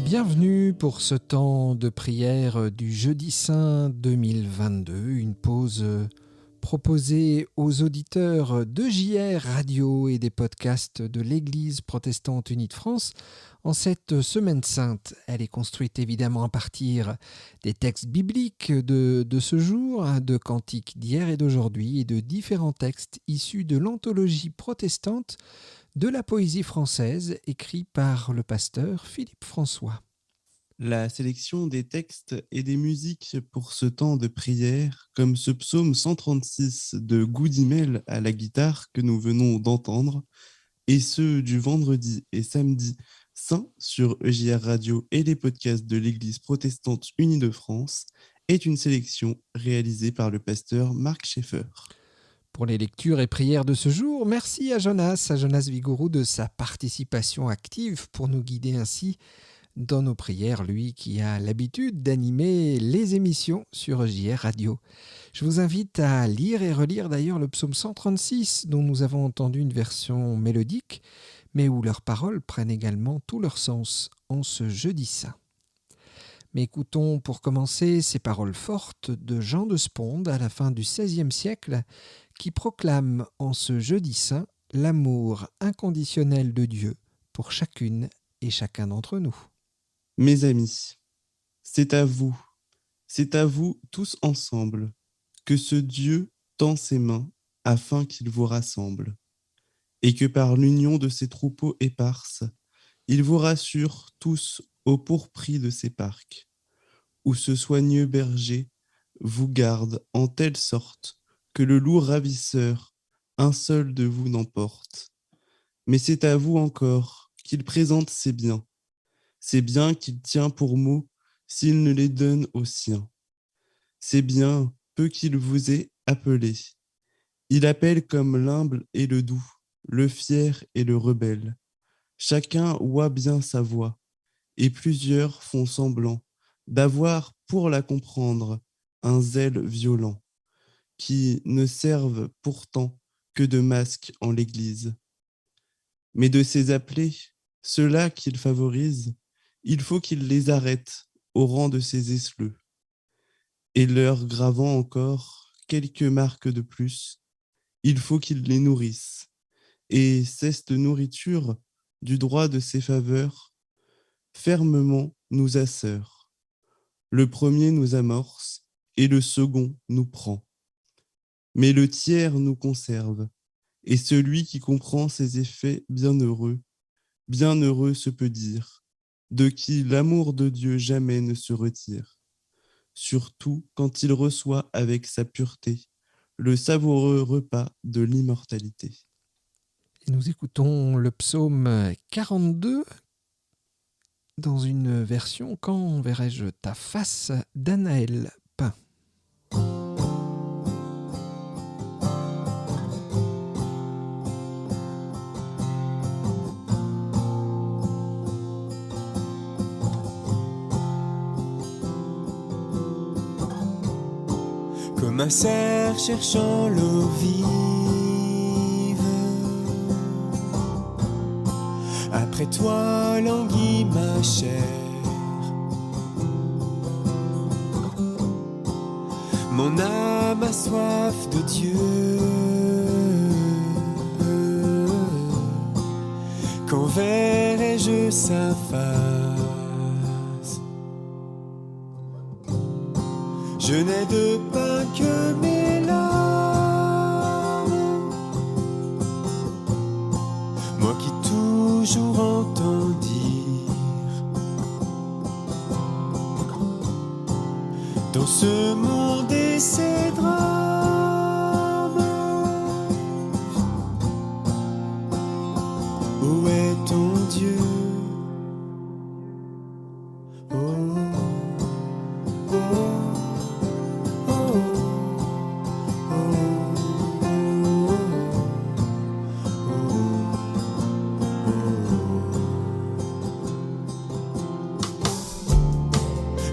Bienvenue pour ce temps de prière du Jeudi Saint 2022, une pause proposée aux auditeurs de JR Radio et des podcasts de l'Église protestante unie de France en cette semaine sainte. Elle est construite évidemment à partir des textes bibliques de ce jour, de cantiques d'hier et d'aujourd'hui et de différents textes issus de l'anthologie protestante de la poésie française, écrit par le pasteur Philippe François. La sélection des textes et des musiques pour ce temps de prière, comme ce psaume 136 de Goudimel à la guitare que nous venons d'entendre, et ceux du vendredi et samedi saint sur EJR Radio et les podcasts de l'Église protestante unie de France, est une sélection réalisée par le pasteur Marc Schaeffer. Pour les lectures et prières de ce jour, merci à Jonas Vigouroux de sa participation active pour nous guider ainsi dans nos prières, lui qui a l'habitude d'animer les émissions sur JR Radio. Je vous invite à lire et relire d'ailleurs le psaume 136 dont nous avons entendu une version mélodique, mais où leurs paroles prennent également tout leur sens en ce jeudi saint. Mais écoutons pour commencer ces paroles fortes de Jean de Sponde à la fin du XVIe siècle qui proclame en ce jeudi saint l'amour inconditionnel de Dieu pour chacune et chacun d'entre nous. Mes amis, c'est à vous tous ensemble, que ce Dieu tend ses mains afin qu'il vous rassemble, et que par l'union de ses troupeaux éparses, il vous rassure tous au pourpris de ses parcs, où ce soigneux berger vous garde en telle sorte que le loup ravisseur, un seul de vous n'emporte. Mais c'est à vous encore qu'il présente ses biens qu'il tient pour mots s'il ne les donne aux siens. C'est bien peu qu'il vous ait appelé. Il appelle comme l'humble et le doux, le fier et le rebelle. Chacun oie bien sa voix, et plusieurs font semblant d'avoir, pour la comprendre, un zèle violent, qui ne servent pourtant que de masque en l'Église. Mais de ces appelés, ceux-là qu'il favorise, il faut qu'il les arrête au rang de ses escleux, et leur gravant encore quelques marques de plus, il faut qu'il les nourrisse, et cette nourriture, du droit de ses faveurs, fermement nous asseure. Le premier nous amorce, et le second nous prend. Mais le tiers nous conserve, et celui qui comprend ses effets bienheureux se peut dire, de qui l'amour de Dieu jamais ne se retire, surtout quand il reçoit avec sa pureté le savoureux repas de l'immortalité. Et nous écoutons le psaume 42 dans une version « Quand verrai-je ta face » d'Anaël Pain. Comme un cerf cherchant l'eau vive, après toi languit ma chair. Mon âme a soif de Dieu. Quand verrai-je sa face? Je n'ai de pain que mes larmes, moi qui toujours entends dire, dans ce monde et ses drames, où est ton Dieu?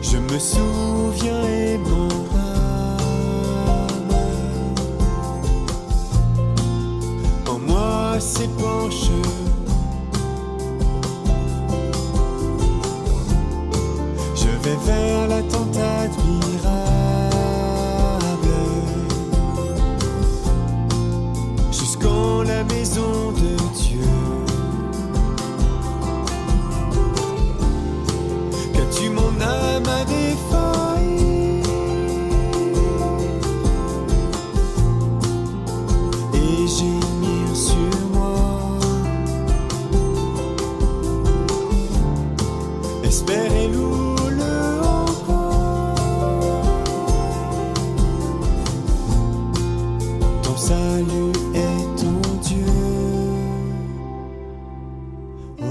Je me souviens et mon âme en moi s'épanche, vais vers la tente admirable, jusqu'en la maison de Dieu. Qu'as-tu mon âme à défaillir et gémir sur moi, espérer loue-le encore. Ton salut est ton Dieu. Oh,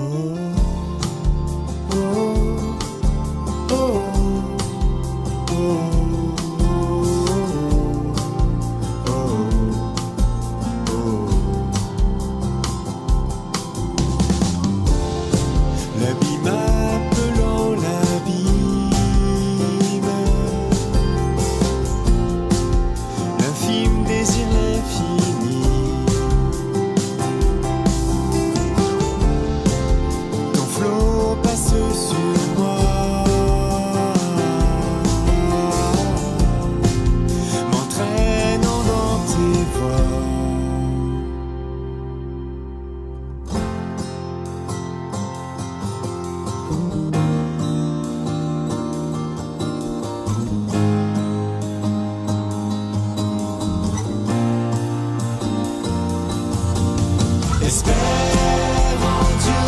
oh, oh, oh, oh, oh. L'abîme appelant l'abîme, l'infime désir l'infini. Ton flot passe sur moi, m'entraînant dans tes voies. Espère en Dieu,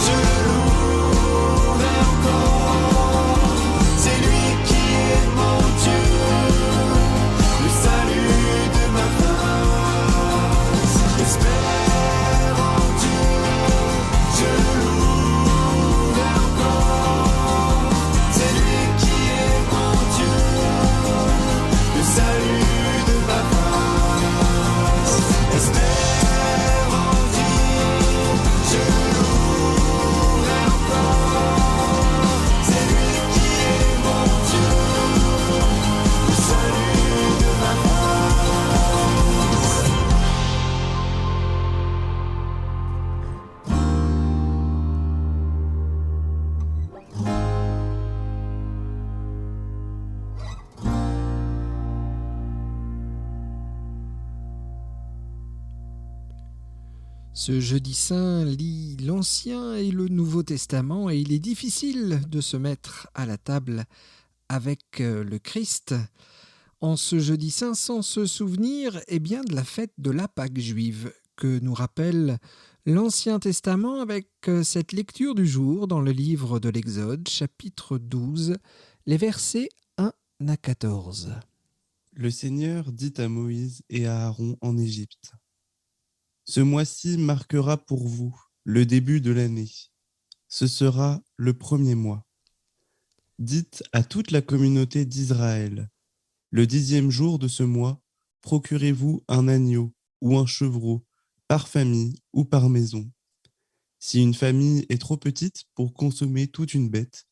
je le louerai encore. C'est lui qui est mon Dieu, le salut de ma face. Espère en Dieu, je le louerai encore. C'est lui qui est mon Dieu, le salut de ma face. Espère en Dieu, je le louerai encore. C'est lui qui est mon Dieu, le salut de ma face. Ce jeudi saint lit l'Ancien et le Nouveau Testament et il est difficile de se mettre à la table avec le Christ en ce jeudi saint sans se souvenir de la fête de la Pâque juive que nous rappelle l'Ancien Testament avec cette lecture du jour dans le livre de l'Exode, chapitre 12, les versets 1 à 14. Le Seigneur dit à Moïse et à Aaron en Égypte: Ce mois-ci marquera pour vous le début de l'année. Ce sera le premier mois. Dites à toute la communauté d'Israël: le 10e jour de ce mois, procurez-vous un agneau ou un chevreau, par famille ou par maison. Si une famille est trop petite pour consommer toute une bête,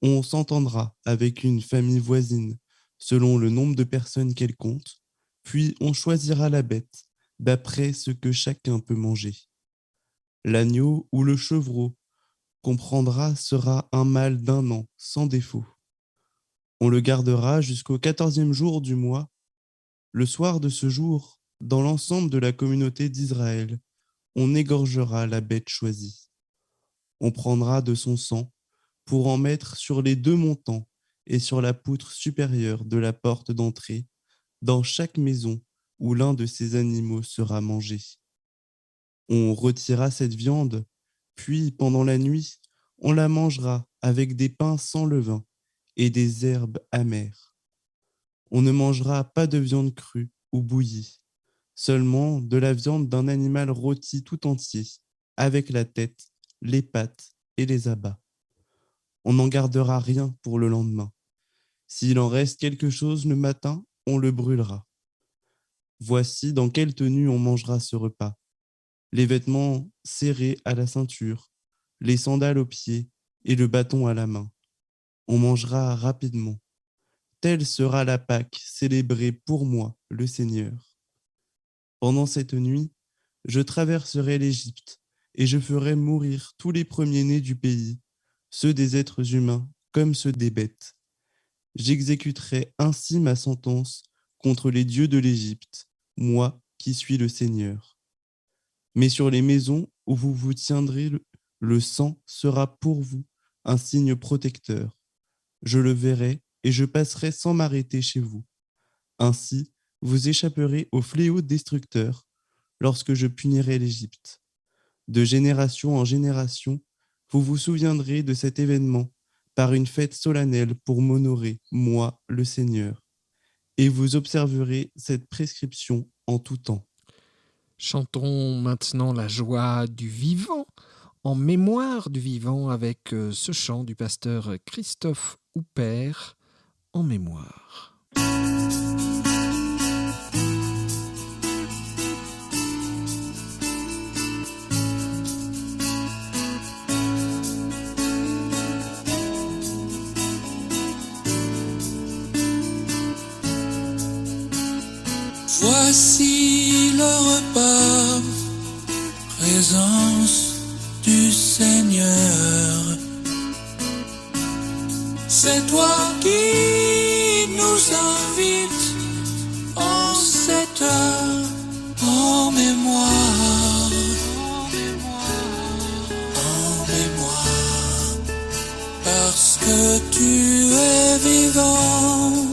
on s'entendra avec une famille voisine, selon le nombre de personnes qu'elle compte, puis on choisira la bête d'après ce que chacun peut manger. L'agneau ou le chevreau qu'on prendra sera un mâle d'1 an, sans défaut. On le gardera jusqu'au 14e jour du mois. Le soir de ce jour, dans l'ensemble de la communauté d'Israël, on égorgera la bête choisie. On prendra de son sang pour en mettre sur les 2 montants et sur la poutre supérieure de la porte d'entrée, dans chaque maison où l'un de ces animaux sera mangé. On retirera cette viande, puis pendant la nuit, on la mangera avec des pains sans levain et des herbes amères. On ne mangera pas de viande crue ou bouillie, seulement de la viande d'un animal rôti tout entier, avec la tête, les pattes et les abats. On n'en gardera rien pour le lendemain. S'il en reste quelque chose le matin, on le brûlera. Voici dans quelle tenue on mangera ce repas. Les vêtements serrés à la ceinture, les sandales aux pieds et le bâton à la main. On mangera rapidement. Telle sera la Pâque célébrée pour moi, le Seigneur. Pendant cette nuit, je traverserai l'Égypte et je ferai mourir tous les premiers-nés du pays, ceux des êtres humains comme ceux des bêtes. J'exécuterai ainsi ma sentence contre les dieux de l'Égypte, moi qui suis le Seigneur. Mais sur les maisons où vous vous tiendrez, le sang sera pour vous un signe protecteur. Je le verrai et je passerai sans m'arrêter chez vous. Ainsi, vous échapperez au fléau destructeur lorsque je punirai l'Égypte. De génération en génération, vous vous souviendrez de cet événement par une fête solennelle pour m'honorer, moi, le Seigneur. Et vous observerez cette prescription en tout temps. Chantons maintenant la joie du vivant, en mémoire du vivant, avec ce chant du pasteur Christophe Houpert, en mémoire. Voici le repas, présence du Seigneur. C'est toi qui nous invites en cette heure, en mémoire, parce que tu es vivant.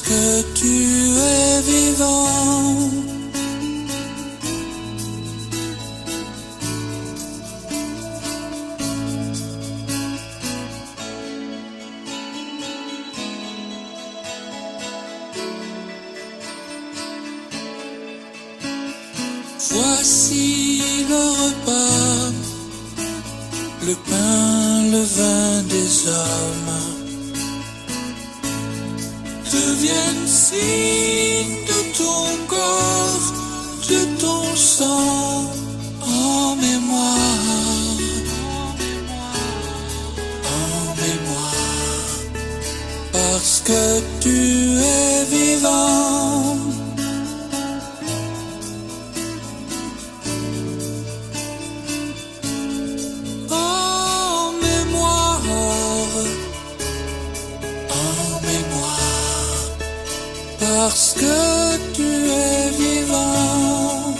Que tu es vivant. Voici le repas, le pain, le vin des hommes. Deviennent signe de ton corps, de ton sang, en mémoire, parce que tu es vivant. Parce que tu es vivant.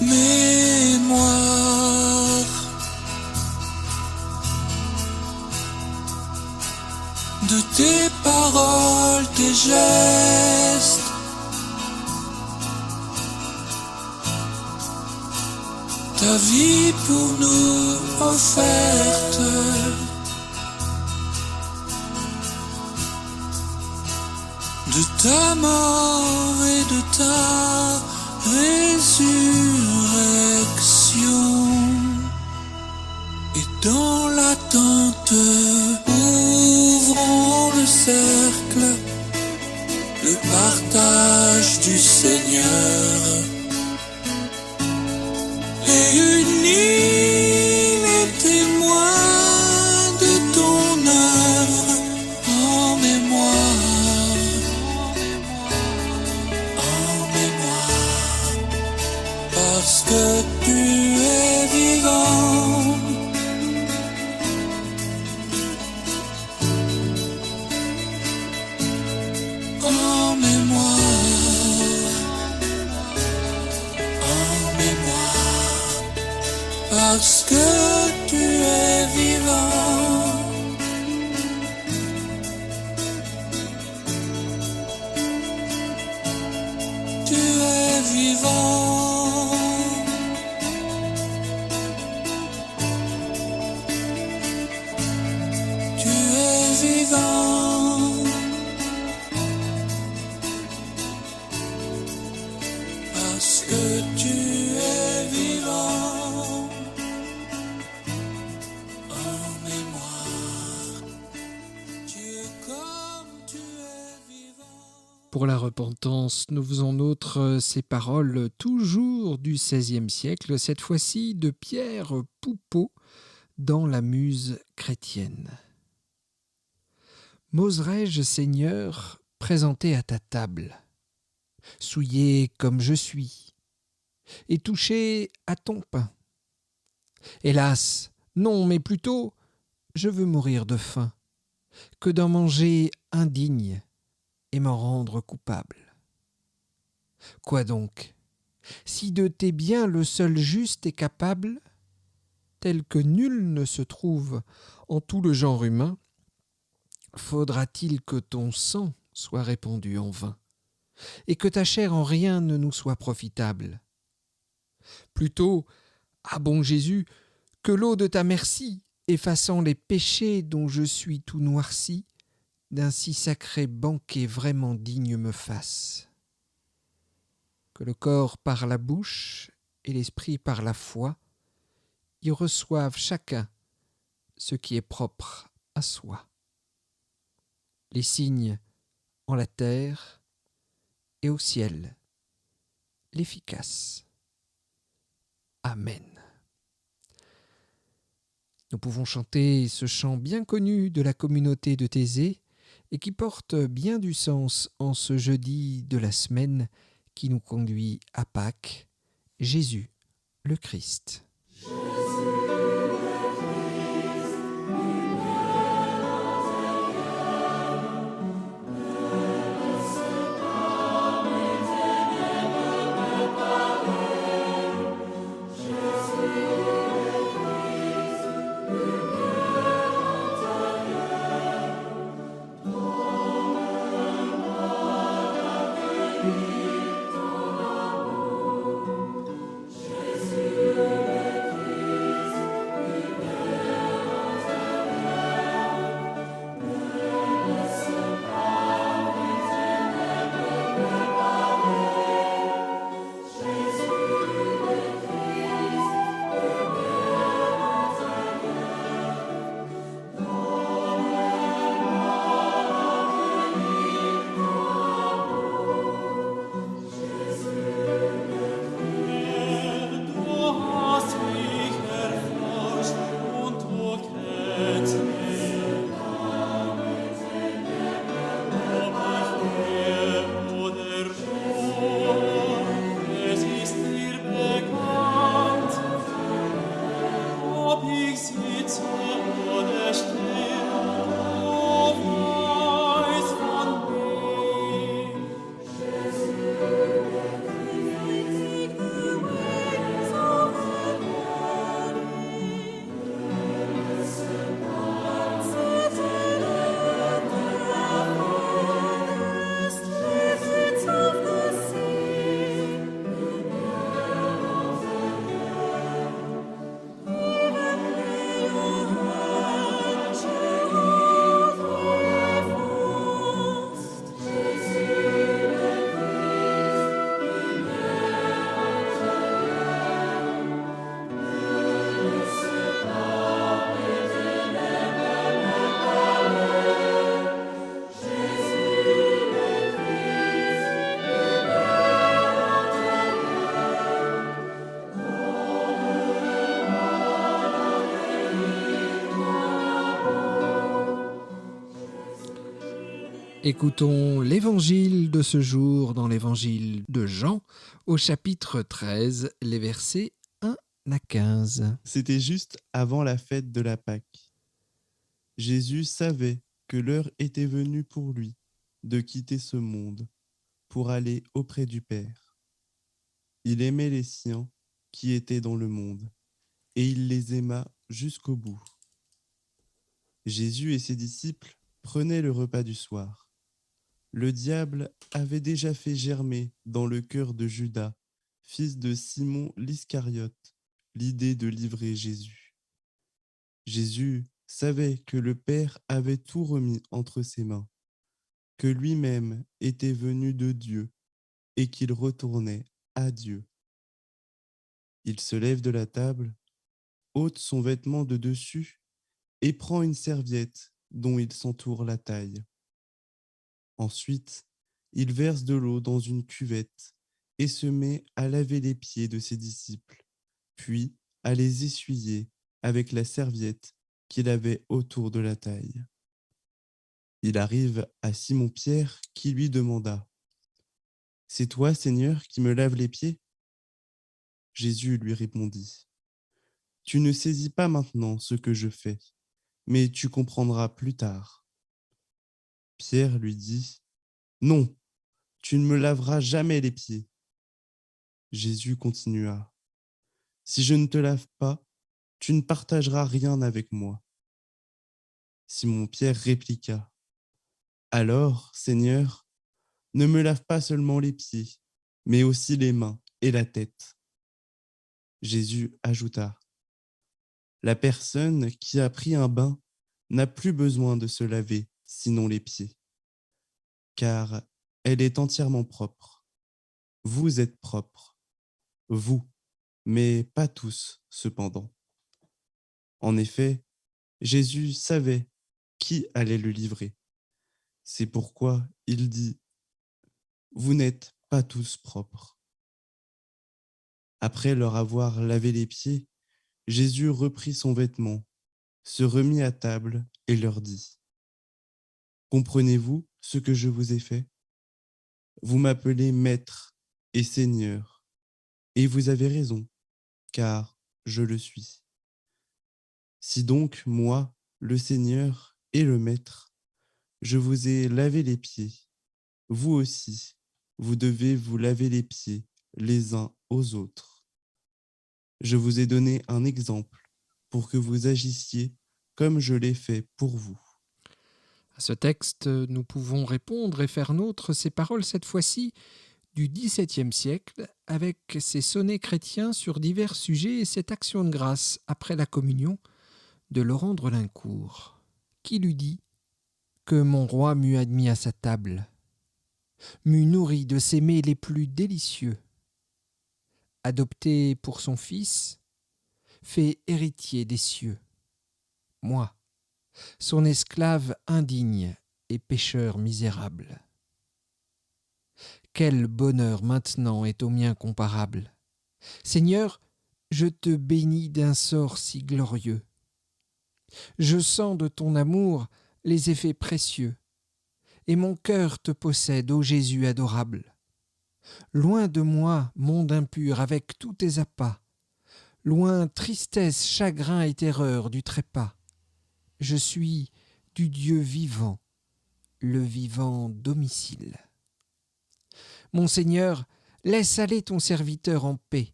Mémoire de tes paroles, tes gestes, ta vie pour nous offerte. De ta mort et de ta résurrection. Et dans l'attente, ouvrons le cercle, le partage du Seigneur. Et unis les témoins de ton œuvre en mémoire, parce que tu es vivant. En mémoire. Parce que tu es vivant. Tu es vivant. Tu es vivant. Parce que tu es vivant. Amen. repentance, nous faisons nôtres ces paroles toujours du XVIe siècle, cette fois-ci de Pierre Poupeau dans la Muse chrétienne. M'oserais-je, Seigneur, présenter à ta table, souillé comme je suis, et toucher à ton pain? Hélas, non, mais plutôt, je veux mourir de faim, que d'en manger indigne et m'en rendre coupable. Quoi donc? Si de tes biens le seul juste est capable, tel que nul ne se trouve en tout le genre humain, faudra-t-il que ton sang soit répandu en vain, et que ta chair en rien ne nous soit profitable? Plutôt, ah bon Jésus, que l'eau de ta merci, effaçant les péchés dont je suis tout noirci, d'un si sacré banquet vraiment digne me fasse. Que le corps par la bouche et l'esprit par la foi y reçoivent chacun ce qui est propre à soi. Les signes en la terre et au ciel, l'efficace. Amen. Nous pouvons chanter ce chant bien connu de la communauté de Thésée et qui porte bien du sens en ce jeudi de la semaine qui nous conduit à Pâques, Jésus le Christ. Écoutons l'évangile de ce jour dans l'évangile de Jean, au chapitre 13, les versets 1 à 15. C'était juste avant la fête de la Pâque. Jésus savait que l'heure était venue pour lui de quitter ce monde pour aller auprès du Père. Il aimait les siens qui étaient dans le monde et il les aima jusqu'au bout. Jésus et ses disciples prenaient le repas du soir. Le diable avait déjà fait germer dans le cœur de Judas, fils de Simon l'Iscariote, l'idée de livrer Jésus. Jésus savait que le Père avait tout remis entre ses mains, que lui-même était venu de Dieu et qu'il retournait à Dieu. Il se lève de la table, ôte son vêtement de dessus et prend une serviette dont il s'entoure la taille. Ensuite, il verse de l'eau dans une cuvette et se met à laver les pieds de ses disciples, puis à les essuyer avec la serviette qu'il avait autour de la taille. Il arrive à Simon-Pierre qui lui demanda : « C'est toi, Seigneur, qui me laves les pieds ? » Jésus lui répondit : « Tu ne saisis pas maintenant ce que je fais, mais tu comprendras plus tard. » Pierre lui dit : « Non, tu ne me laveras jamais les pieds. » Jésus continua : « Si je ne te lave pas, tu ne partageras rien avec moi. » Simon-Pierre répliqua : « Alors, Seigneur, ne me lave pas seulement les pieds, mais aussi les mains et la tête. » Jésus ajouta : « La personne qui a pris un bain n'a plus besoin de se laver, sinon les pieds, car elle est entièrement propre. Vous êtes propres, vous, mais pas tous cependant. » En effet, Jésus savait qui allait le livrer. C'est pourquoi il dit : « Vous n'êtes pas tous propres. » Après leur avoir lavé les pieds, Jésus reprit son vêtement, se remit à table et leur dit : « Comprenez-vous ce que je vous ai fait ? Vous m'appelez Maître et Seigneur, et vous avez raison, car je le suis. Si donc moi, le Seigneur et le Maître, je vous ai lavé les pieds, vous aussi, vous devez vous laver les pieds les uns aux autres. Je vous ai donné un exemple pour que vous agissiez comme je l'ai fait pour vous. » À ce texte, nous pouvons répondre et faire nôtre ces paroles, cette fois-ci, du XVIIe siècle, avec ces sonnets chrétiens sur divers sujets et cette action de grâce après la communion de Laurent de Relincourt, qui lui dit que mon roi m'eût admis à sa table, m'eût nourri de ses mets les plus délicieux, adopté pour son fils, fait héritier des cieux. Moi, son esclave indigne et pécheur misérable. Quel bonheur maintenant est au mien comparable. Seigneur, je te bénis d'un sort si glorieux. Je sens de ton amour les effets précieux, et mon cœur te possède, ô Jésus adorable. Loin de moi, monde impur, avec tous tes appas, loin tristesse, chagrin et terreur du trépas. Je suis du Dieu vivant, le vivant domicile. Mon Seigneur, laisse aller ton serviteur en paix.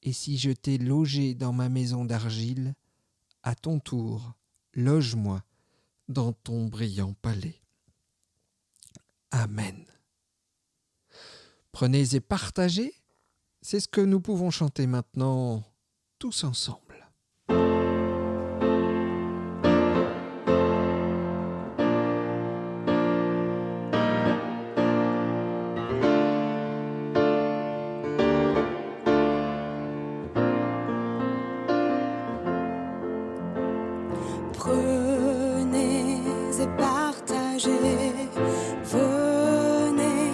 Et si je t'ai logé dans ma maison d'argile, à ton tour, loge-moi dans ton brillant palais. Amen. Prenez et partagez, c'est ce que nous pouvons chanter maintenant tous ensemble. Prenez et partagez, venez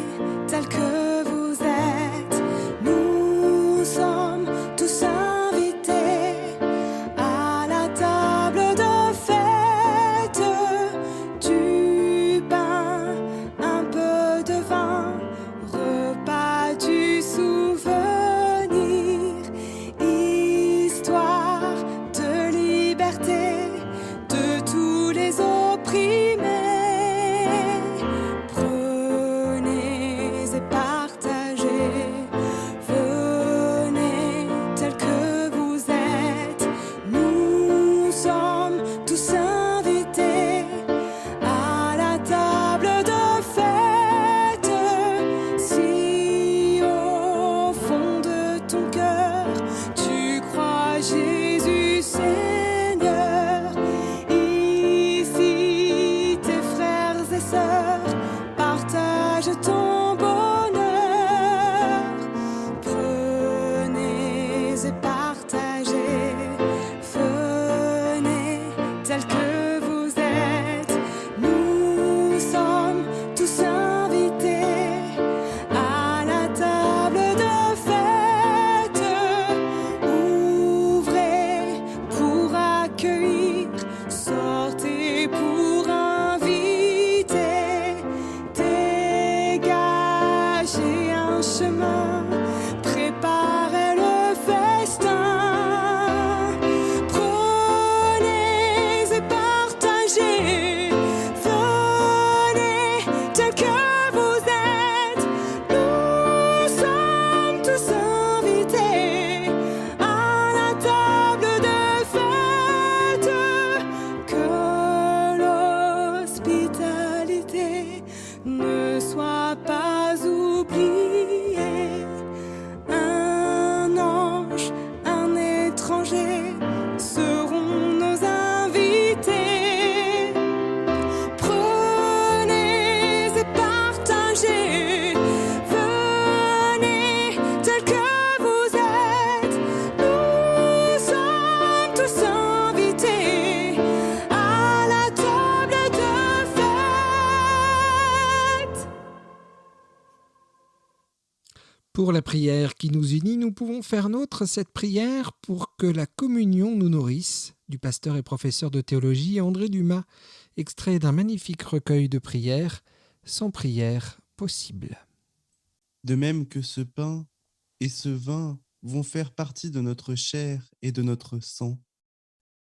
tel que vous êtes, nous sommes tous invités pour la prière qui nous unit, nous pouvons faire nôtre cette prière pour que la communion nous nourrisse, du pasteur et professeur de théologie André Dumas, extrait d'un magnifique recueil de prières, sans prière possible. De même que ce pain et ce vin vont faire partie de notre chair et de notre sang,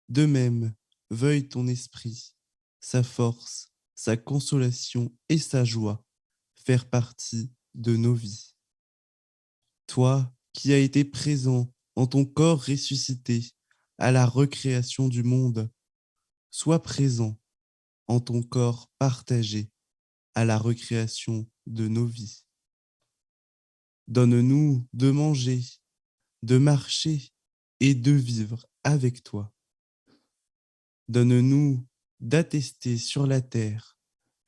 de même veuille ton esprit, sa force, sa consolation et sa joie faire partie de nos vies. Toi qui as été présent en ton corps ressuscité à la recréation du monde, sois présent en ton corps partagé à la recréation de nos vies. Donne-nous de manger, de marcher et de vivre avec toi. Donne-nous d'attester sur la terre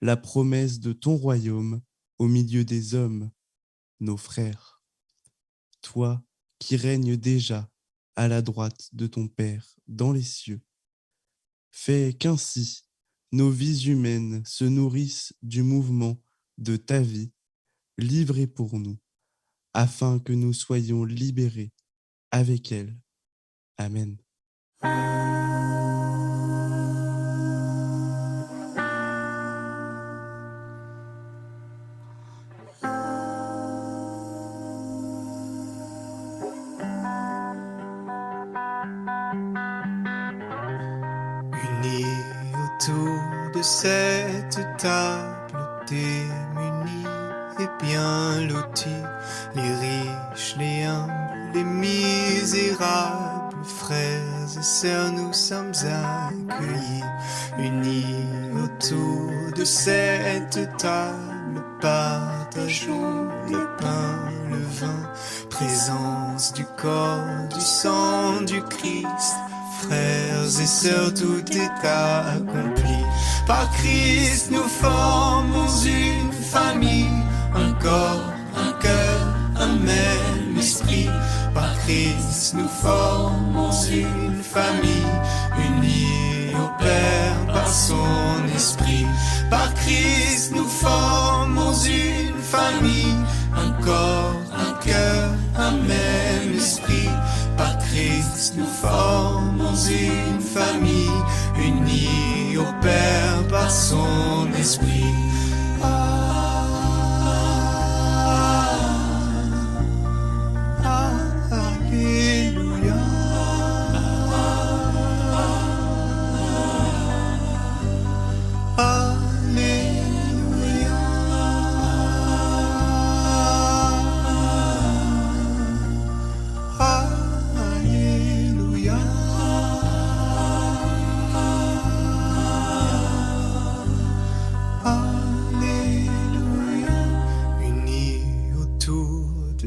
la promesse de ton royaume au milieu des hommes, nos frères. Toi qui règnes déjà à la droite de ton Père dans les cieux, fais qu'ainsi nos vies humaines se nourrissent du mouvement de ta vie, livrée pour nous, afin que nous soyons libérés avec elle. Amen. Unis autour de cette table, démunis et bien lotis, les riches, les humbles, les misérables, frères et sœurs, nous sommes accueillis. Unis autour de cette table, partageons le pain, le vin, présence du corps, du sang du Christ. Frères et sœurs, tout est accompli. Par Christ, nous formons une famille, un corps, un cœur, un même esprit. Par Christ, nous formons une famille, unie au Père par son esprit. Par Christ, nous formons une famille, un corps, un cœur, un même esprit. Par Christ, nous formons une famille, unie au Père par son esprit. Alléluia.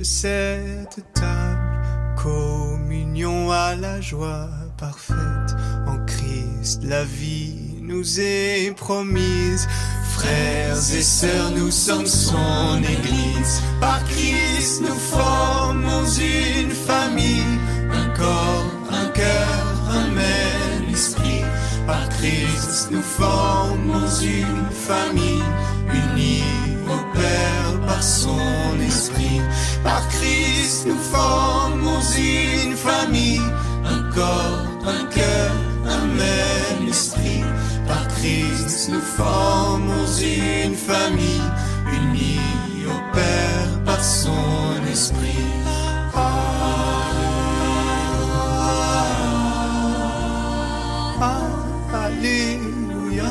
Cette table, communion à la joie parfaite. En Christ, la vie nous est promise. Frères et sœurs, nous sommes son Église. Par Christ, nous formons une famille, un corps, un cœur, un même esprit. Par Christ, nous formons une famille, unie au Père par son esprit. Par Christ, nous formons une famille, un corps, un cœur, un même esprit. Par Christ, nous formons une famille, unie au Père par son esprit. Alléluia.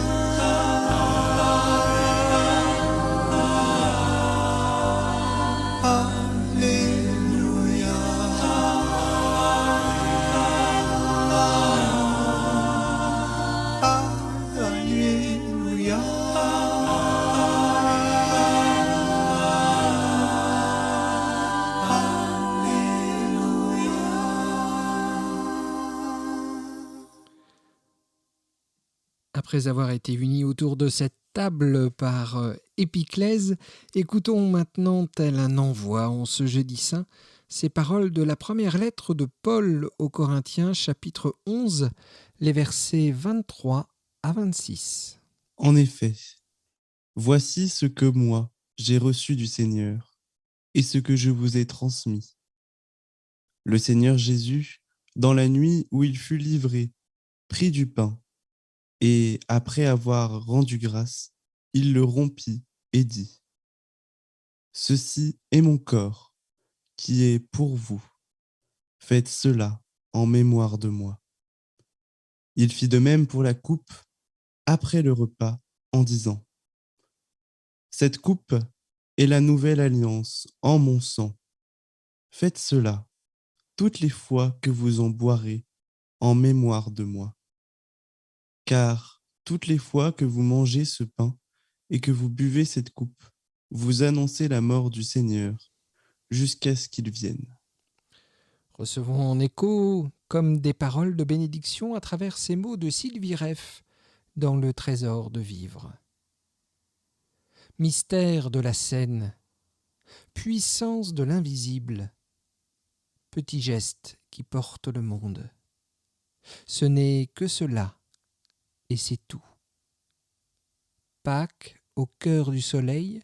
Après avoir été unis autour de cette table par Épiclèse, écoutons maintenant tel un envoi en ce jeudi saint ces paroles de la première lettre de Paul aux Corinthiens, chapitre 11, les versets 23 à 26. En effet, voici ce que moi j'ai reçu du Seigneur. et ce que je vous ai transmis. Le Seigneur Jésus, dans la nuit où il fut livré, prit du pain, et après avoir rendu grâce, il le rompit et dit : Ceci est mon corps, qui est pour vous. Faites cela en mémoire de moi. Il fit de même pour la coupe après le repas, en disant : Cette coupe est la nouvelle alliance en mon sang. Faites cela toutes les fois que vous en boirez en mémoire de moi. Car toutes les fois que vous mangez ce pain et que vous buvez cette coupe, vous annoncez la mort du Seigneur jusqu'à ce qu'il vienne. Recevons en écho comme des paroles de bénédiction à travers ces mots de Sylvie Reff dans Le Trésor de vivre. Mystère de la scène, puissance de l'invisible, petit geste qui porte le monde. Ce n'est que cela, et c'est tout. Pâques, au cœur du soleil,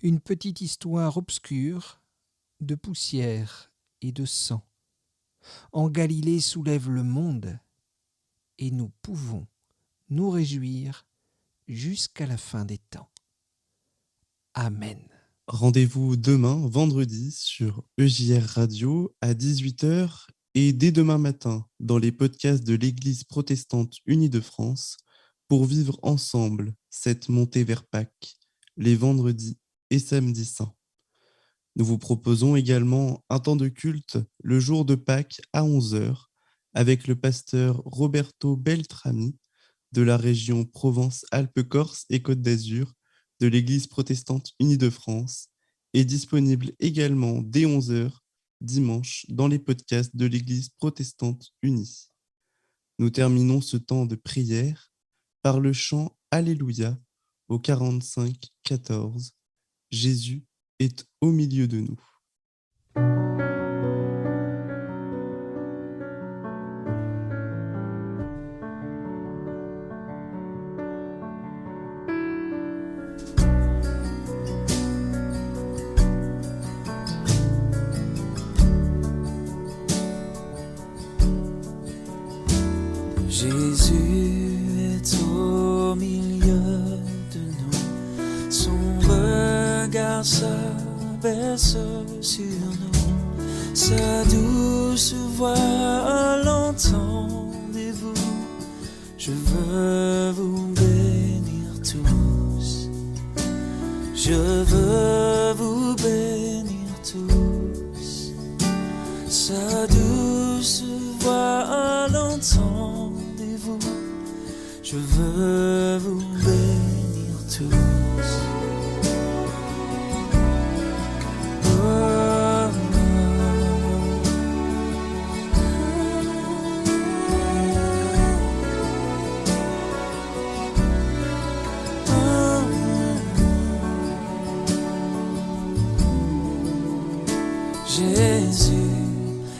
une petite histoire obscure de poussière et de sang. En Galilée soulève le monde, et nous pouvons nous réjouir jusqu'à la fin des temps. Amen. Rendez-vous demain, vendredi, sur EJR Radio à 18h et dès demain matin dans les podcasts de l'Église protestante unie de France pour vivre ensemble cette montée vers Pâques, les vendredis et samedis saints. Nous vous proposons également un temps de culte le jour de Pâques à 11h avec le pasteur Roberto Beltrami de la région Provence-Alpes-Corse et Côte d'Azur de l'Église protestante unie de France est disponible également dès 11h dimanche dans les podcasts de l'Église protestante unie. Nous terminons ce temps de prière par le chant Alléluia au 45-14. Jésus est au milieu de nous. Jésus est au milieu de nous, son regard s'abaisse sur nous, sa douce voix l'entendez-vous, je veux vous bénir tous, je veux vous bénir tous, sa douce voix l'entendez-vous, je veux vous bénir tous. Jésus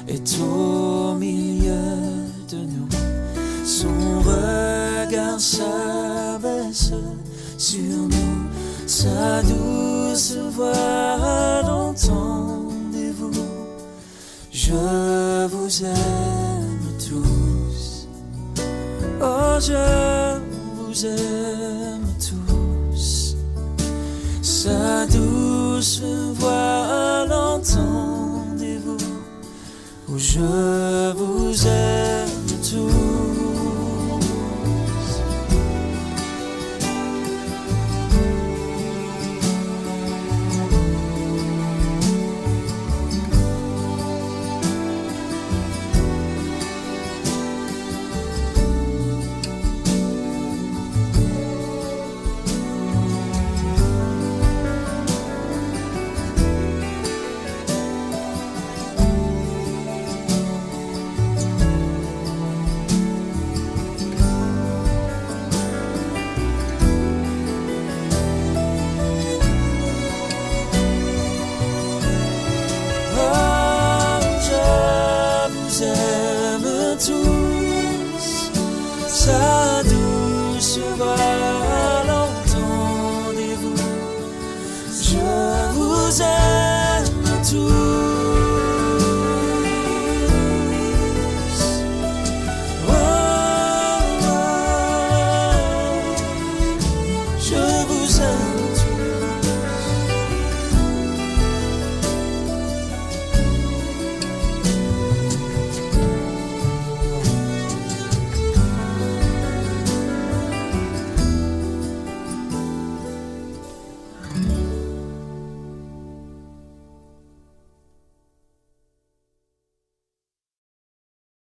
est au milieu de nous, son regard s'abaisse sur nous, sa douce voix l'entendez-vous, je vous aime tous, oh je vous aime tous, sa douce voix l'entendez-vous, oh je vous aime.